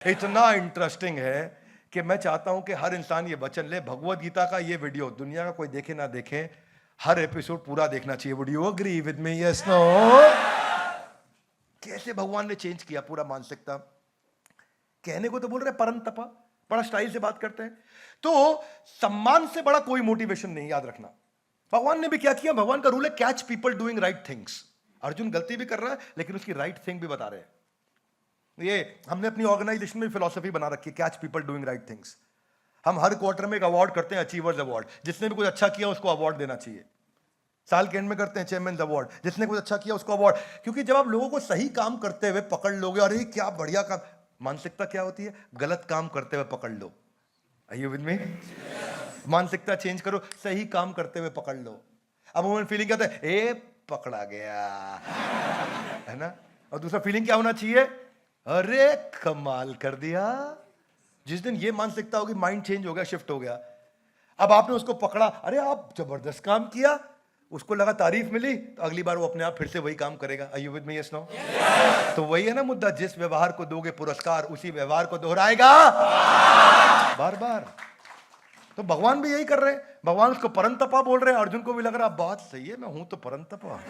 इतना इंटरेस्टिंग है कि मैं चाहता हूं कि हर इंसान ये वचन ले, भगवत गीता का ये वीडियो दुनिया का कोई देखे ना देखे, हर एपिसोड पूरा देखना चाहिए। Would you agree with me? Yes no? कैसे भगवान ने चेंज किया पूरा मानसिकता। कहने को तो बोल रहे परम तपा, बड़ा स्टाइल से बात करते हैं। तो सम्मान से बड़ा कोई मोटिवेशन नहीं, याद रखना। भगवान ने भी क्या किया? भगवान का रूल है catch people doing right things. Arjun गलती भी कर रहा है लेकिन उसकी राइट थिंग भी बता रहे हैं। ये हमने अपनी ऑर्गेनाइजेशन में फिलॉसफी बना रखी है, catch people doing right things. हम हर क्वार्टर में एक अवार्ड करते हैं, अचीवर्स अवार्ड। जिसने भी कुछ अच्छा किया उसको अवार्ड देना चाहिए। साल के एंड में करते हैं चेयरमैन अवार्ड, जिसने कुछ अच्छा किया उसको अवार्ड। क्योंकि जब आप लोगों को सही काम करते हुए पकड़ लोगे, अरे क्या बढ़िया काम, मानसिकता क्या होती है? गलत काम करते हुए पकड़ लो। Are you with me? मानसिकता चेंज करो, सही काम करते हुए पकड़ लो। अब वो फीलिंग क्या होता है? ए पकड़ा गया, है ना? और दूसरा फीलिंग क्या होना चाहिए? अरे कमाल कर दिया। जिस दिन ये मानसिकता होगी, माइंड चेंज हो गया, शिफ्ट हो गया। अब आपने उसको पकड़ा, अरे आप जबरदस्त काम किया, उसको लगा तारीफ मिली, तो अगली बार वो अपने आप फिर से वही काम करेगा। Are you with me? Yes no? तो वही है ना मुद्दा, जिस व्यवहार को दोगे पुरस्कार, उसी व्यवहार को दोहराएगा बार बार। तो भगवान भी यही कर रहे हैं। भगवान उसको परंतपा बोल रहे हैं, अर्जुन को भी लग रहा बात सही है, मैं हूं तो परंतपा।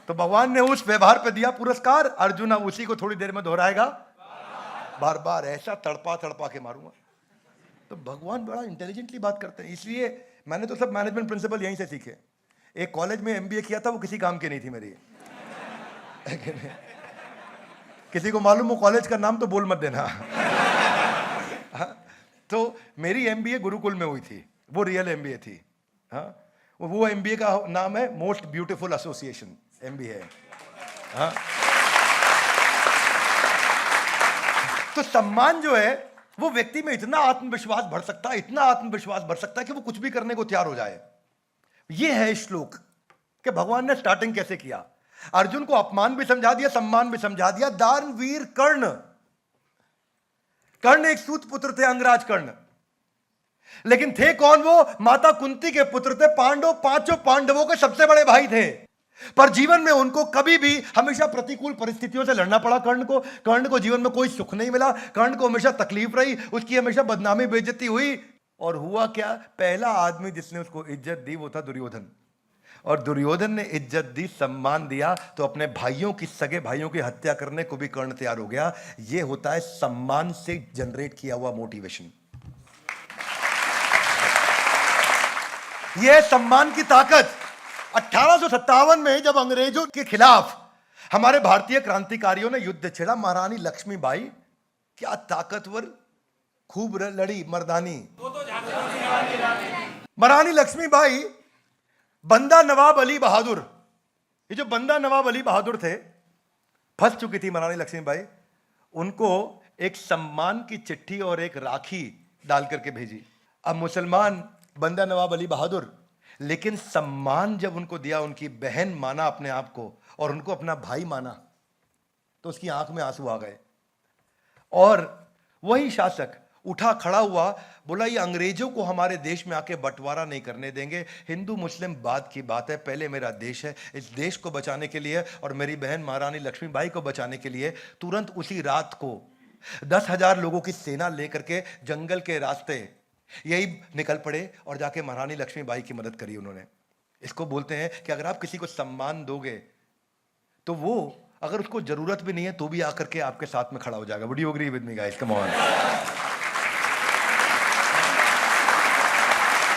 तो भगवान ने उस व्यवहार पे दिया पुरस्कार, अर्जुन अब उसी को थोड़ी देर में दोहराएगा बार बार। ऐसा तड़पा तड़पा के मारूंगा। तो भगवान बड़ा इंटेलिजेंटली बात करते हैं। इसलिए मैंने तो सब मैनेजमेंट प्रिंसिपल यहीं से सीखे। एक कॉलेज में एमबीए किया था, वो किसी काम की नहीं थी मेरी। किसी को मालूम हो कॉलेज का नाम तो बोल मत देना। तो मेरी एमबीए गुरुकुल में हुई थी, वो रियल एमबीए थी। हाँ, वो एमबीए का नाम है मोस्ट ब्यूटीफुल एसोसिएशन एमबीए। हाँ, तो सम्मान जो है वो व्यक्ति में इतना आत्मविश्वास भर सकता है, इतना आत्मविश्वास भर सकता है कि वो कुछ भी करने को तैयार हो जाए। ये है श्लोक कि भगवान ने स्टार्टिंग कैसे किया। अर्जुन को अपमान भी समझा दिया, सम्मान भी समझा दिया। दानवीर कर्ण, कर्ण एक सूत पुत्र थे, अंगराज कर्ण। लेकिन थे कौन वो? माता कुंती के पुत्र थे। पांडव, पांचों पांडवों के सबसे बड़े भाई थे। पर जीवन में उनको कभी भी हमेशा प्रतिकूल परिस्थितियों से लड़ना पड़ा। कर्ण को जीवन में कोई सुख नहीं मिला। कर्ण को हमेशा तकलीफ रही, उसकी हमेशा बदनामी बेइज्जती हुई। और हुआ क्या? पहला आदमी जिसने उसको इज्जत दी वो था दुर्योधन। और दुर्योधन ने इज्जत दी, सम्मान दिया, तो अपने भाइयों की, सगे भाइयों की हत्या करने को भी कर्ण तैयार हो गया। यह होता है सम्मान से जनरेट किया हुआ मोटिवेशन। यह सम्मान की ताकत। 1857 में जब अंग्रेजों के खिलाफ हमारे भारतीय क्रांतिकारियों ने युद्ध छेड़ा, महारानी लक्ष्मीबाई क्या ताकतवर, खूब लड़ी मर्दानी। महारानी लक्ष्मीबाई, बंदा नवाब अली बहादुर, ये जो बंदा नवाब अली बहादुर थे, फंस चुकी थी महारानी लक्ष्मीबाई। उनको एक सम्मान की चिट्ठी और एक राखी डाल करके भेजी। अब मुसलमान बंदा नवाब अली बहादुर, लेकिन सम्मान जब उनको दिया, उनकी बहन माना अपने आप को और उनको अपना भाई माना, तो उसकी आंख में आंसू आ गए। और वही शासक उठा खड़ा हुआ, बोला ये अंग्रेजों को हमारे देश में आके बंटवारा नहीं करने देंगे। हिंदू मुस्लिम बाद की बात है, पहले मेरा देश है। इस देश को बचाने के लिए और मेरी बहन महारानी लक्ष्मीबाई को बचाने के लिए तुरंत उसी रात को 10,000 लोगों की सेना लेकर के जंगल के रास्ते यही निकल पड़े और जाके महारानी लक्ष्मीबाई की मदद करी उन्होंने। इसको बोलते हैं कि अगर आप किसी को सम्मान दोगे तो वो, अगर उसको जरूरत भी नहीं है तो भी आकर के आपके साथ में खड़ा हो जाएगा। Would you agree with me guys? Come on.